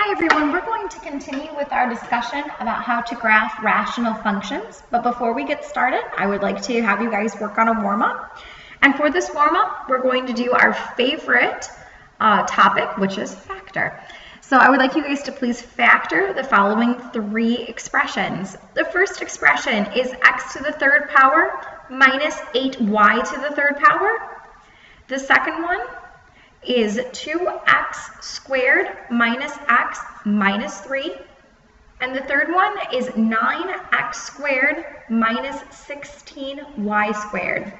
Hi everyone, we're going to continue with our discussion about how to graph rational functions. But before we get started, I would like to have you guys work on a warm-up. And for this warm-up, we're going to do our favorite topic, which is factor. So I would like you guys to please factor the following three expressions. The first expression is x to the third power minus 8y to the third power. The second one is 2x squared minus x minus 3. And the third one is 9x squared minus 16y squared.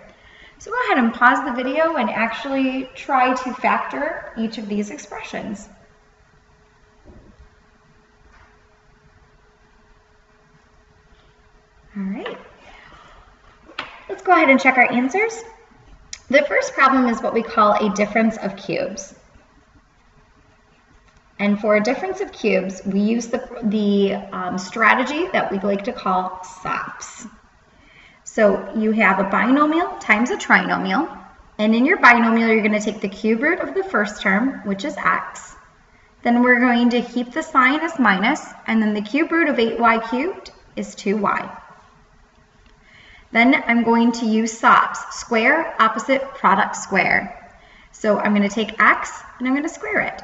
So go ahead and pause the video and actually try to factor each of these expressions. All right, let's go ahead and check our answers. The first problem is what we call a difference of cubes. And for a difference of cubes, we use the strategy that we like to call SOPs. So you have a binomial times a trinomial, and in your binomial, you're going to take the cube root of the first term, which is x. Then we're going to keep the sign as minus, and then the cube root of 8y cubed is 2y. Then I'm going to use SOPs, square, opposite, product, square. So I'm going to take x and I'm going to square it.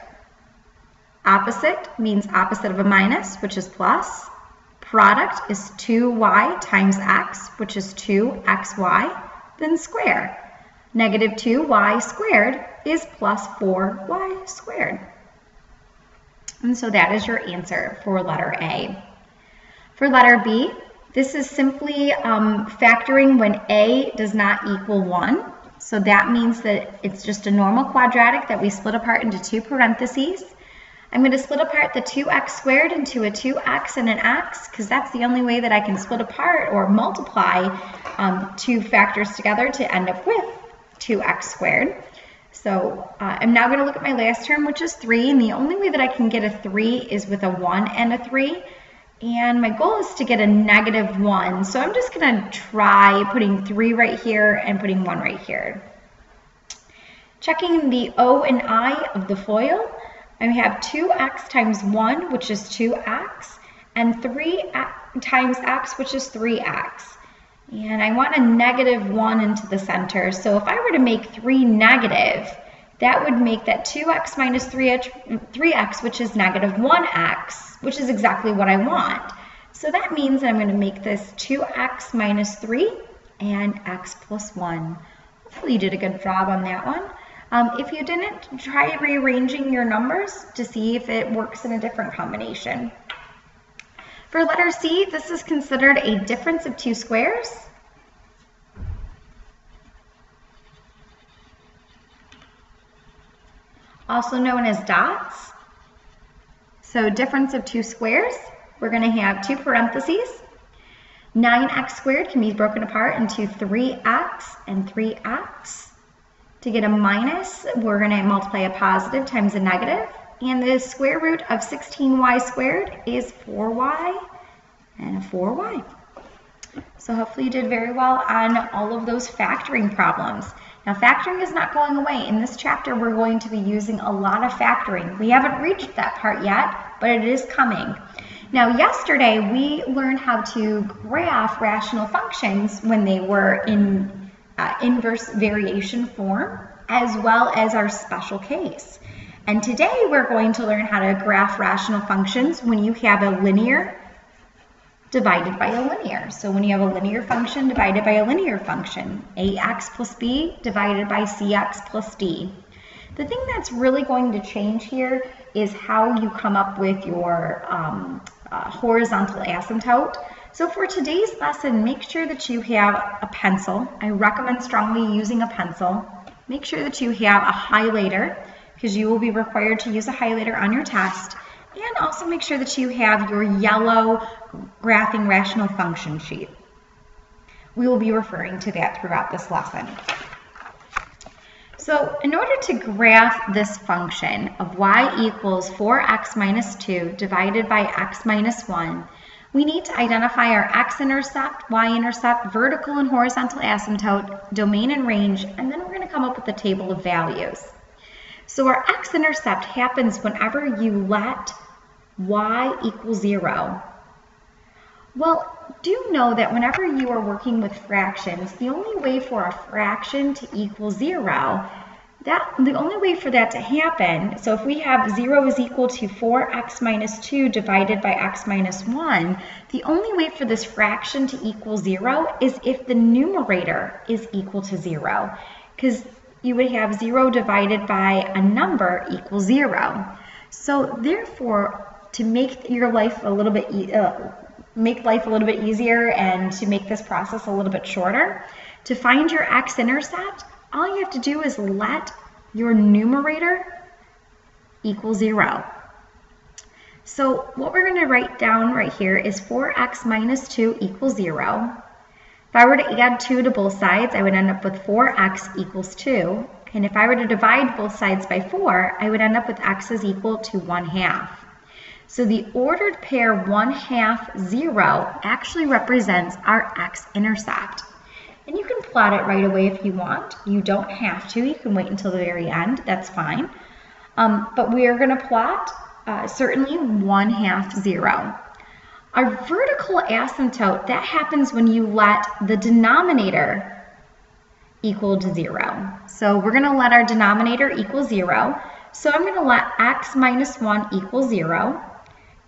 Opposite means opposite of a minus, which is plus. Product is 2y times x, which is 2xy, then square. Negative 2y squared is plus 4y squared. And so that is your answer for letter A. For letter B, this is simply factoring when A does not equal 1. So that means that it's just a normal quadratic that we split apart into two parentheses. I'm going to split apart the 2x squared into a 2x and an x, because that's the only way that I can split apart or multiply two factors together to end up with 2x squared. So I'm now going to look at my last term, which is 3, and the only way that I can get a 3 is with a 1 and a 3. And my goal is to get a negative 1. So I'm just going to try putting 3 right here and putting 1 right here. Checking the O and I of the FOIL, I have 2x times 1, which is 2x, and 3 times x, which is 3x. And I want a negative 1 into the center. So if I were to make 3 negative, that would make that 2x minus 3x, which is negative 1x, which is exactly what I want. So that means that I'm going to make this 2x minus 3 and x plus 1. Hopefully you did a good job on that one. If you didn't, try rearranging your numbers to see if it works in a different combination. For letter C, this is considered a difference of two squares. Also known as dots. So difference of two squares, we're going to have two parentheses. 9x squared can be broken apart into 3x and 3x. To get a minus, we're going to multiply a positive times a negative. And the square root of 16y squared is 4y and a 4y. So hopefully you did very well on all of those factoring problems. Now factoring is not going away. In this chapter, we're going to be using a lot of factoring. We haven't reached that part yet, but it is coming. Now yesterday, we learned how to graph rational functions when they were in inverse variation form, as well as our special case. And today, we're going to learn how to graph rational functions when you have a linear divided by a linear. So when you have a linear function divided by a linear function, ax plus b divided by cx plus d. The thing that's really going to change here is how you come up with your horizontal asymptote. So for today's lesson, make sure that you have a pencil. I recommend strongly using a pencil. Make sure that you have a highlighter, because you will be required to use a highlighter on your test. And also make sure that you have your yellow graphing rational function sheet. We will be referring to that throughout this lesson. So in order to graph this function of y equals 4x minus 2 divided by x minus 1, we need to identify our x-intercept, y-intercept, vertical and horizontal asymptote, domain and range, and then we're going to come up with a table of values. So our x-intercept happens whenever you let y equals 0. Well, do know that whenever you are working with fractions, the only way for a fraction to equal 0, the only way for that to happen, so if we have 0 is equal to 4x minus 2 divided by x minus 1, the only way for this fraction to equal 0 is if the numerator is equal to 0, because you would have 0 divided by a number equals 0. So therefore, to make your life a little bit easier and to make this process a little bit shorter, to find your x-intercept, all you have to do is let your numerator equal 0. So what we're going to write down right here is 4x minus 2 equals 0. If I were to add 2 to both sides, I would end up with 4x equals 2. And if I were to divide both sides by 4, I would end up with x is equal to 1/2. So the ordered pair 1/2, 0 actually represents our x-intercept. And you can plot it right away if you want. You don't have to. You can wait until the very end. That's fine. But we are going to plot certainly 1/2, 0. Our vertical asymptote, that happens when you let the denominator equal to 0. So we're going to let our denominator equal 0. So I'm going to let x minus 1 equal 0.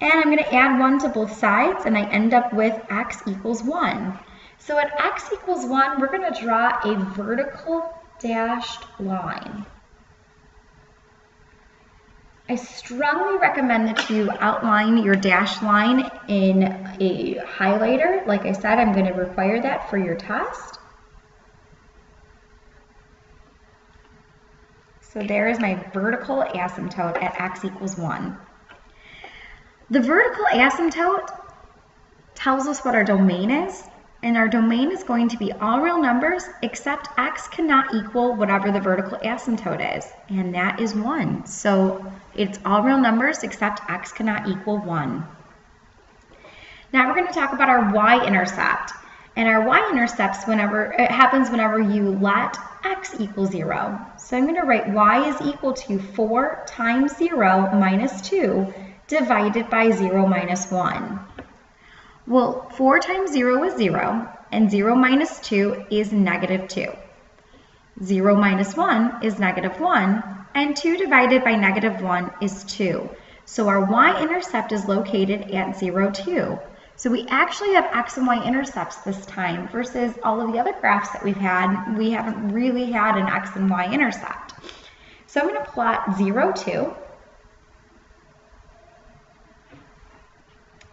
And I'm going to add 1 to both sides, and I end up with x equals 1. So at x equals 1, we're going to draw a vertical dashed line. I strongly recommend that you outline your dashed line in a highlighter. Like I said, I'm going to require that for your test. So there is my vertical asymptote at x equals 1. The vertical asymptote tells us what our domain is, and our domain is going to be all real numbers except x cannot equal whatever the vertical asymptote is, and that is 1. So it's all real numbers except x cannot equal 1. Now we're going to talk about our y-intercept, and our y-intercept happens whenever you let x equal 0. So I'm going to write y is equal to 4 times 0 minus 2 divided by 0 minus 1. Well, 4 times 0 is 0, and 0 minus 2 is negative 2. 0 minus 1 is negative 1, and 2 divided by negative 1 is 2. So our y-intercept is located at 0, 2. So we actually have x and y intercepts this time versus all of the other graphs that we've had. We haven't really had an x and y intercept. So I'm going to plot 0, 2.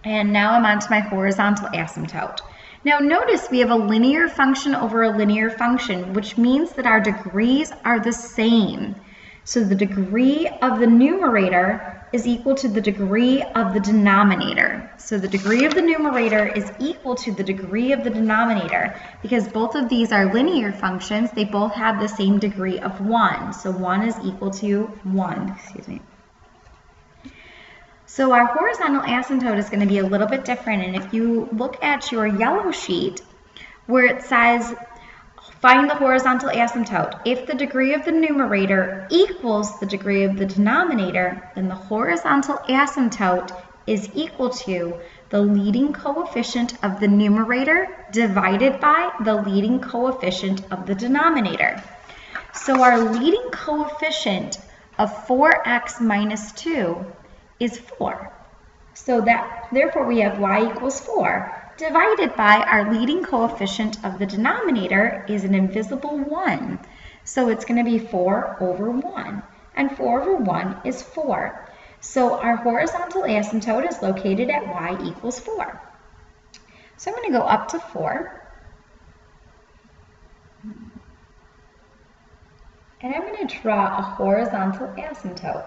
And now I'm onto my horizontal asymptote. Now notice we have a linear function over a linear function, which means that our degrees are the same. So the degree of the numerator is equal to the degree of the denominator. So the degree of the numerator is equal to the degree of the denominator. Because both of these are linear functions, they both have the same degree of 1. So 1 is equal to 1. Excuse me. So our horizontal asymptote is going to be a little bit different, and if you look at your yellow sheet where it says find the horizontal asymptote, if the degree of the numerator equals the degree of the denominator, then the horizontal asymptote is equal to the leading coefficient of the numerator divided by the leading coefficient of the denominator. So our leading coefficient of 4x minus 2 is 4. So therefore we have y equals 4 divided by our leading coefficient of the denominator is an invisible 1. So it's going to be 4 over 1. And 4 over 1 is 4. So our horizontal asymptote is located at y equals 4. So I'm going to go up to 4. And I'm going to draw a horizontal asymptote.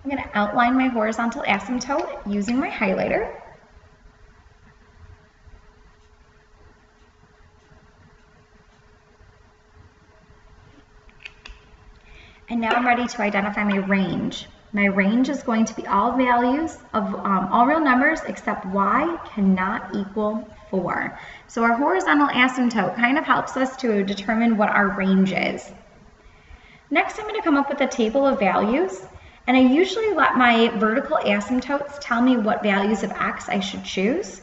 I'm going to outline my horizontal asymptote using my highlighter. And now I'm ready to identify my range. My range is going to be all values of all real numbers except y cannot equal 4. So our horizontal asymptote kind of helps us to determine what our range is. Next, I'm going to come up with a table of values, and I usually let my vertical asymptotes tell me what values of x I should choose.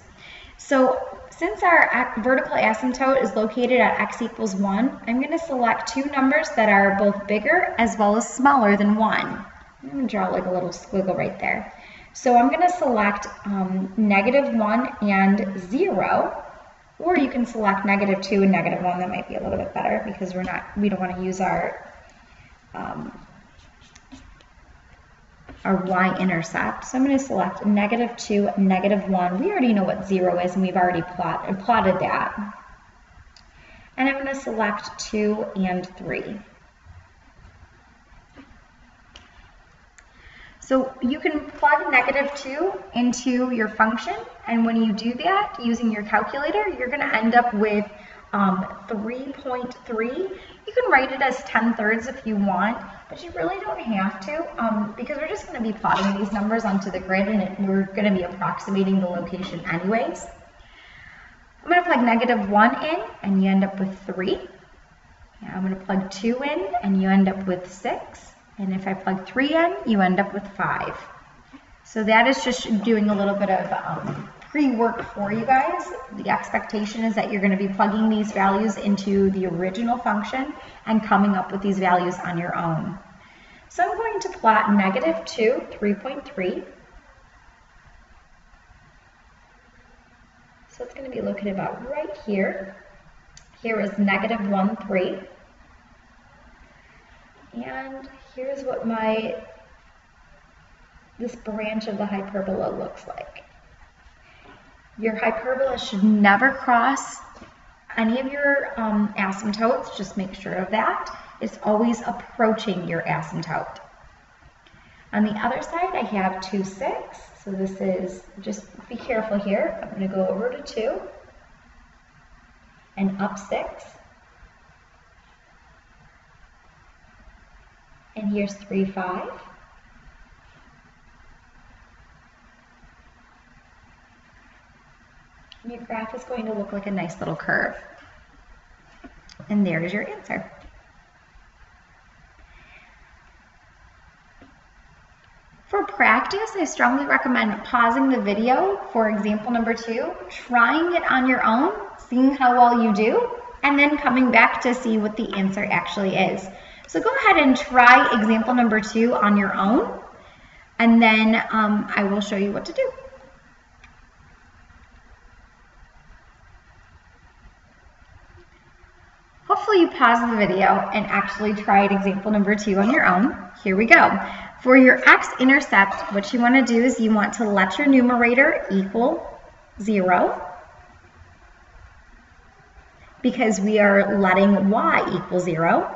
So since our vertical asymptote is located at x equals 1, I'm going to select two numbers that are both bigger as well as smaller than 1. I'm going to draw like a little squiggle right there. So I'm going to select -1 and 0, or you can select -2 and -1. That might be a little bit better because we don't want to use our y-intercept. So I'm going to select -2 and -1. We already know what 0 is, and we've already plotted that. And I'm going to select 2 and 3. So you can plug -2 into your function, and when you do that using your calculator, you're going to end up with 3.3. You can write it as 10/3 if you want, but you really don't have to because we're just going to be plotting these numbers onto the grid, and we're going to be approximating the location anyways. I'm going to plug -1 in, and you end up with 3. And I'm going to plug 2 in, and you end up with 6. And if I plug 3 in, you end up with 5. So that is just doing a little bit of pre-work for you guys. The expectation is that you're going to be plugging these values into the original function and coming up with these values on your own. So I'm going to plot -2, 3.3. So it's going to be located about right here. Here is -1, 3. And here's what this branch of the hyperbola looks like. Your hyperbola should never cross any of your asymptotes. Just make sure of that. It's always approaching your asymptote. On the other side, I have 2, 6. So this is, just be careful here. I'm going to go over to 2 and up 6. And here's 3, 5. And your graph is going to look like a nice little curve. And there's your answer. For practice, I strongly recommend pausing the video for example number 2, trying it on your own, seeing how well you do, and then coming back to see what the answer actually is. So go ahead and try example number 2 on your own, and then I will show you what to do. Hopefully you paused the video and actually tried example number 2 on your own. Here we go. For your x-intercept, what you want to do is you want to let your numerator equal 0, because we are letting y equal 0.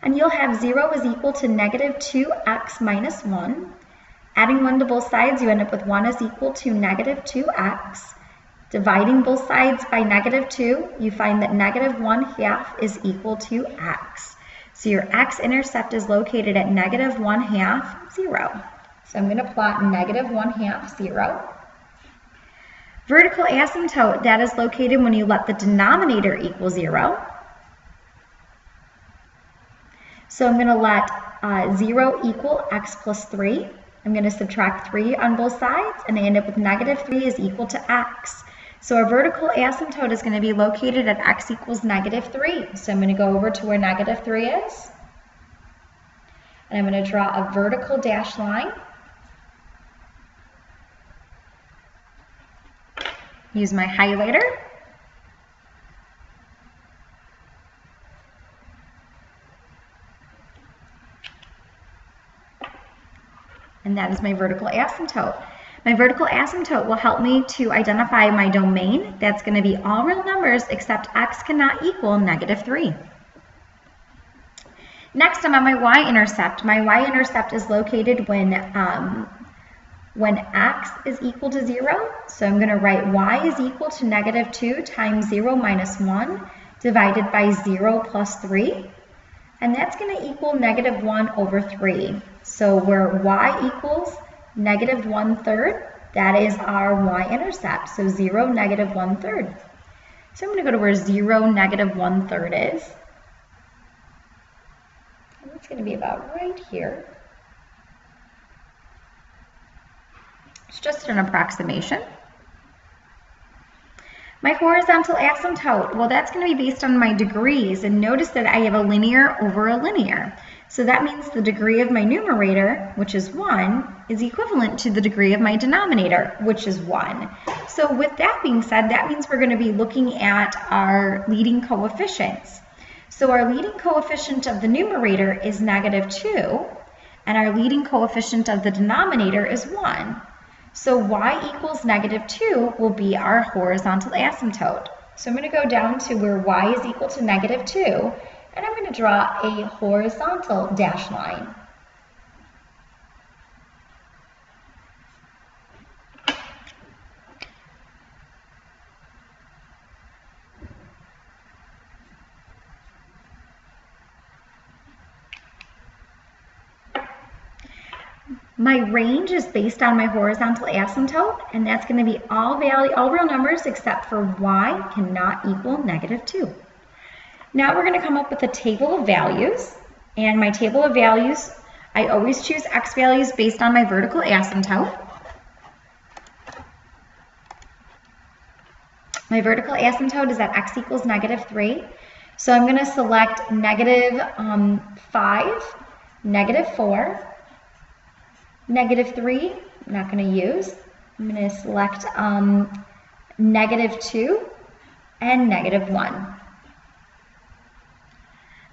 And you'll have 0 is equal to -2x minus 1. Adding 1 to both sides, you end up with 1 is equal to -2x. Dividing both sides by -2, you find that -1/2 is equal to x. So your x-intercept is located at -1/2, 0. So I'm going to plot -1/2, 0. Vertical asymptote, that is located when you let the denominator equal 0. So I'm going to let 0 equal x plus 3. I'm going to subtract 3 on both sides, and I end up with -3 is equal to x. So our vertical asymptote is going to be located at x equals -3. So I'm going to go over to where -3 is, and I'm going to draw a vertical dashed line. Use my highlighter. And that is my vertical asymptote. My vertical asymptote will help me to identify my domain. That's going to be all real numbers except x cannot equal -3. Next, I'm on my y-intercept. My y-intercept is located when x is equal to 0. So I'm going to write y is equal to -2 times 0 minus 1 divided by 0 plus 3. And that's going to equal -1 over 3. So where y equals -1/3, that is our y-intercept. So 0, -1/3. So I'm going to go to where 0, -1/3 is. And it's going to be about right here. It's just an approximation. My horizontal asymptote, well, that's going to be based on my degrees, and notice that I have a linear over a linear. So that means the degree of my numerator, which is 1, is equivalent to the degree of my denominator, which is 1. So with that being said, that means we're going to be looking at our leading coefficients. So our leading coefficient of the numerator is -2, and our leading coefficient of the denominator is 1. So y equals -2 will be our horizontal asymptote. So I'm going to go down to where y is equal to -2, and I'm going to draw a horizontal dashed line. My range is based on my horizontal asymptote, and that's going to be all real numbers except for y cannot equal -2. Now we're going to come up with a table of values, and my table of values, I always choose x values based on my vertical asymptote. My vertical asymptote is at x equals -3, so I'm going to select -5, -4, -3, I'm not going to use. I'm going to select -2 and -1.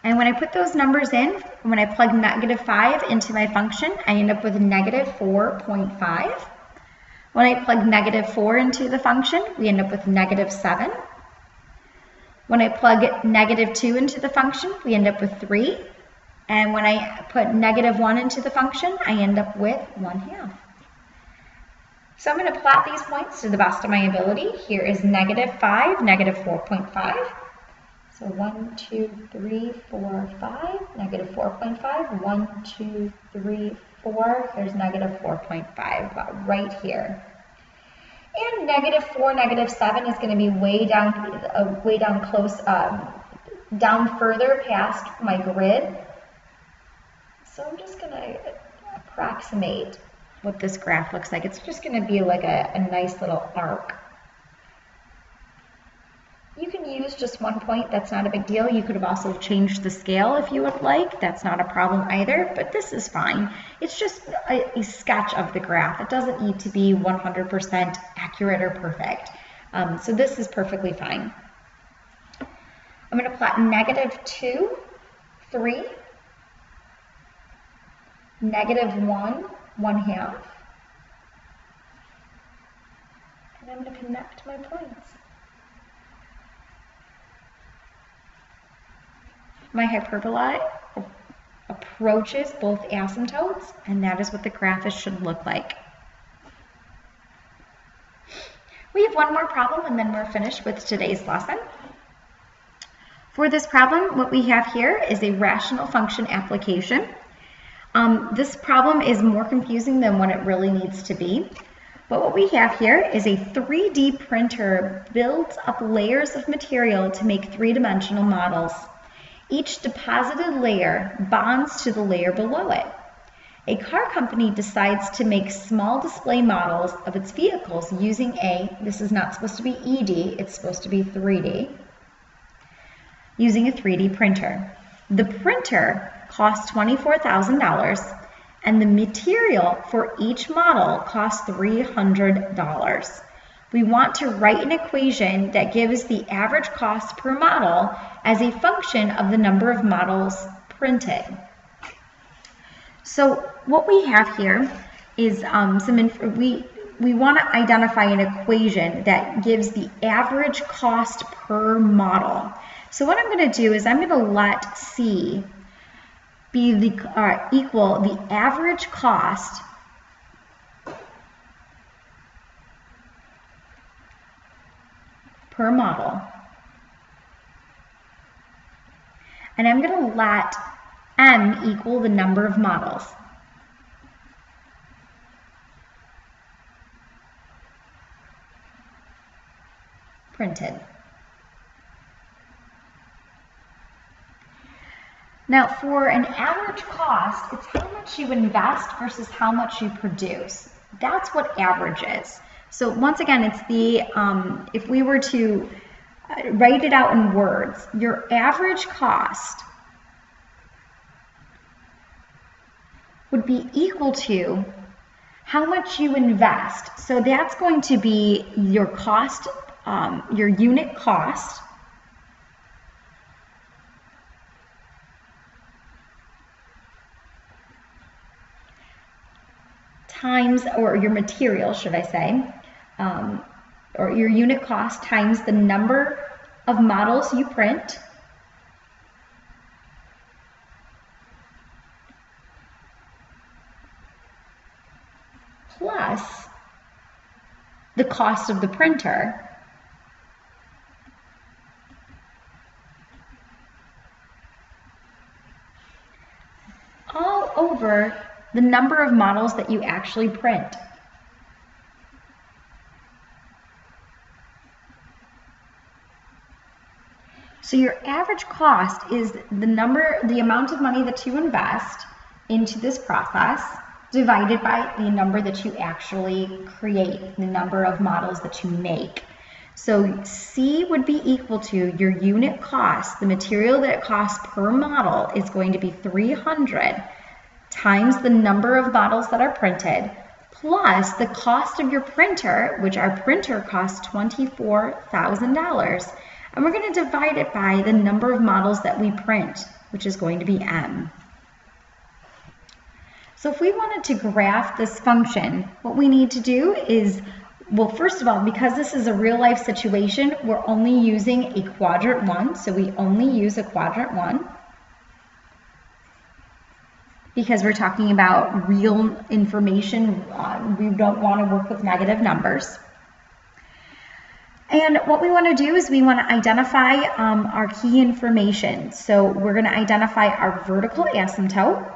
And when I put those numbers in, when I plug -5 into my function, I end up with -4.5. When I plug -4 into the function, we end up with -7. When I plug -2 into the function, we end up with 3. And when I put -1 into the function, I end up with 1/2. So I'm going to plot these points to the best of my ability. Here is -5, -4.5. So 1, 2, 3, 4, 5, -4.5, 1, 2, 3, 4, here's -4.5, about right here. And -4, -7 is going to be way down close, down further past my grid. So I'm just going to approximate what this graph looks like. It's just going to be like a nice little arc. You can use just one point, that's not a big deal. You could have also changed the scale if you would like. That's not a problem either, but this is fine. It's just a sketch of the graph. It doesn't need to be 100% accurate or perfect. So this is perfectly fine. I'm going to plot -2, 3, -1, 1/2. And I'm going to connect my points. My hyperbola approaches both asymptotes, and that is what the graph should look like. We have one more problem, and then we're finished with today's lesson. For this problem, what we have here is a rational function application. This problem is more confusing than what it really needs to be. But what we have here is a 3D printer builds up layers of material to make three-dimensional models. Each deposited layer bonds to the layer below it. A car company decides to make small display models of its vehicles using this is not supposed to be ED, it's supposed to be 3D, using a 3D printer. The printer costs $24,000 and the material for each model costs $300. We want to write an equation that gives the average cost per model as a function of the number of models printed. So what we have here is we want to identify an equation that gives the average cost per model. So what I'm going to do is I'm going to let C be equal the average cost per model. And I'm going to let M equal the number of models. Printed. Now for an average cost, it's how much you invest versus how much you produce. That's what average is. So once again, it's the, if we were to write it out in words, your average cost would be equal to how much you invest. So that's going to be your cost, your unit cost, times, or your material, should I say, or your unit cost times the number of models you print, plus the cost of the printer, all over the number of models that you actually print. So your average cost is the amount of money that you invest into this process divided by the number that you actually create, the number of models that you make. So C would be equal to your unit cost, the material that it costs per model is going to be 300 times the number of models that are printed, plus the cost of your printer, which our printer costs $24,000. And we're going to divide it by the number of models that we print, which is going to be M. So if we wanted to graph this function, what we need to do is, well, first of all, because this is a real life situation, we're only using a quadrant 1, so we only use a quadrant 1. Because we're talking about real information, we don't want to work with negative numbers. And what we want to do is we want to identify our key information. So we're going to identify our vertical asymptote.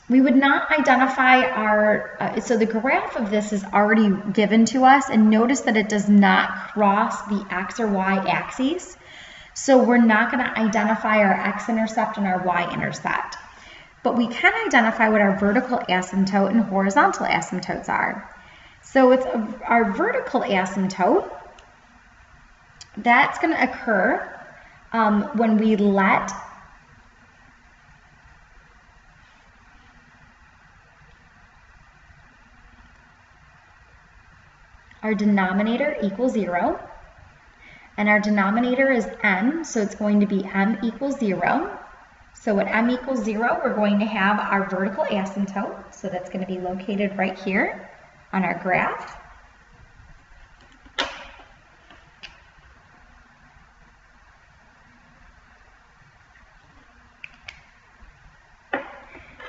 We would not identify our, so the graph of this is already given to us, and notice that it does not cross the X or Y axes. So we're not going to identify our x-intercept and our y-intercept. But we can identify what our vertical asymptote and horizontal asymptotes are. So it's our vertical asymptote. That's going to occur when we let our denominator equal 0, and our denominator is m, so it's going to be m equals 0. So at m equals 0, we're going to have our vertical asymptote, so that's going to be located right here on our graph.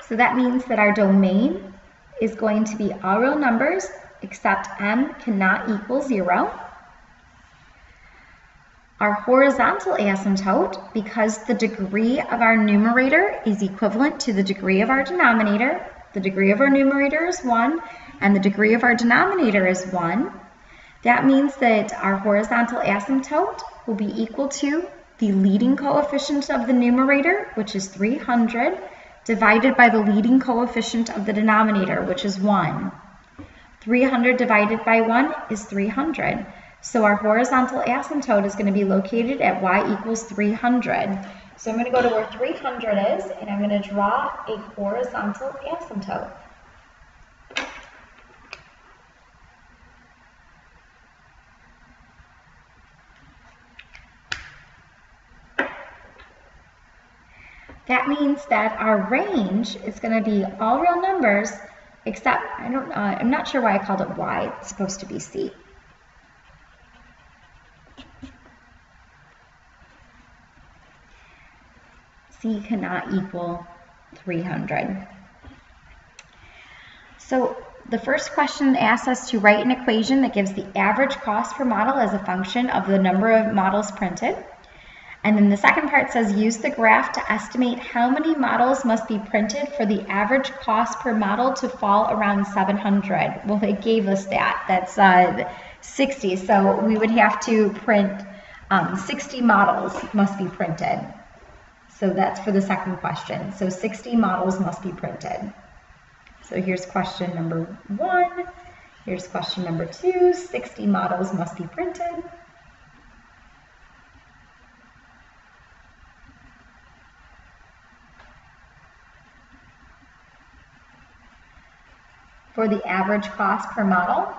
So that means that our domain is going to be all real numbers except m cannot equal 0. Our horizontal asymptote, because the degree of our numerator is equivalent to the degree of our denominator, the degree of our numerator is 1 and the degree of our denominator is 1, that means that our horizontal asymptote will be equal to the leading coefficient of the numerator, which is 300, divided by the leading coefficient of the denominator, which is 1. 300 divided by 1 is 300. So our horizontal asymptote is going to be located at y equals 300. So I'm going to go to where 300 is, and I'm going to draw a horizontal asymptote. That means that our range is going to be all real numbers, except I'm not sure why I called it y. It's supposed to be c. C cannot equal 300. So the first question asks us to write an equation that gives the average cost per model as a function of the number of models printed. And then the second part says use the graph to estimate how many models must be printed for the average cost per model to fall around 700. Well, they gave us that. That's 60. So we would have to print 60 models must be printed. So that's for the second question. So 60 models must be printed. So here's question number 1. Here's question number 2. 60 models must be printed. For the average cost per model,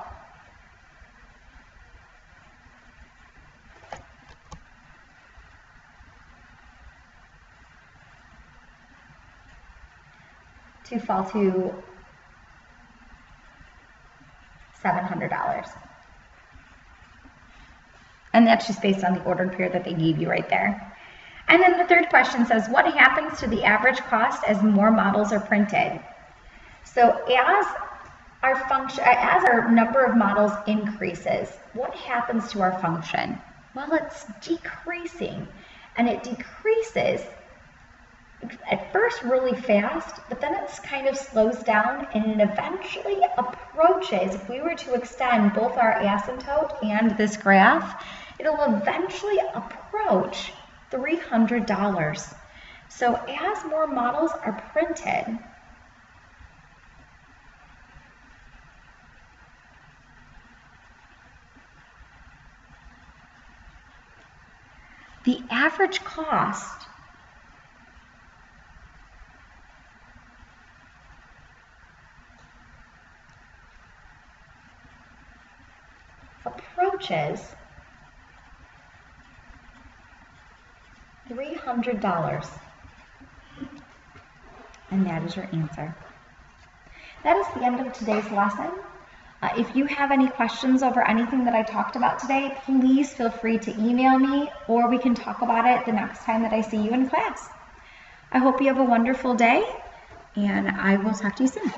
to fall to $700. And that's just based on the ordered pair that they gave you right there. And then the third question says, what happens to the average cost as more models are printed? So as our number of models increases, what happens to our function? Well, it's decreasing, and it decreases at first really fast, but then it kind of slows down, and it eventually approaches, if we were to extend both our asymptote and this graph, it'll eventually approach $300. So as more models are printed, the average cost approaches $300. And that is your answer. That is the end of today's lesson. If you have any questions over anything that I talked about today, please feel free to email me, or we can talk about it the next time that I see you in class. I hope you have a wonderful day, and I will talk to you soon.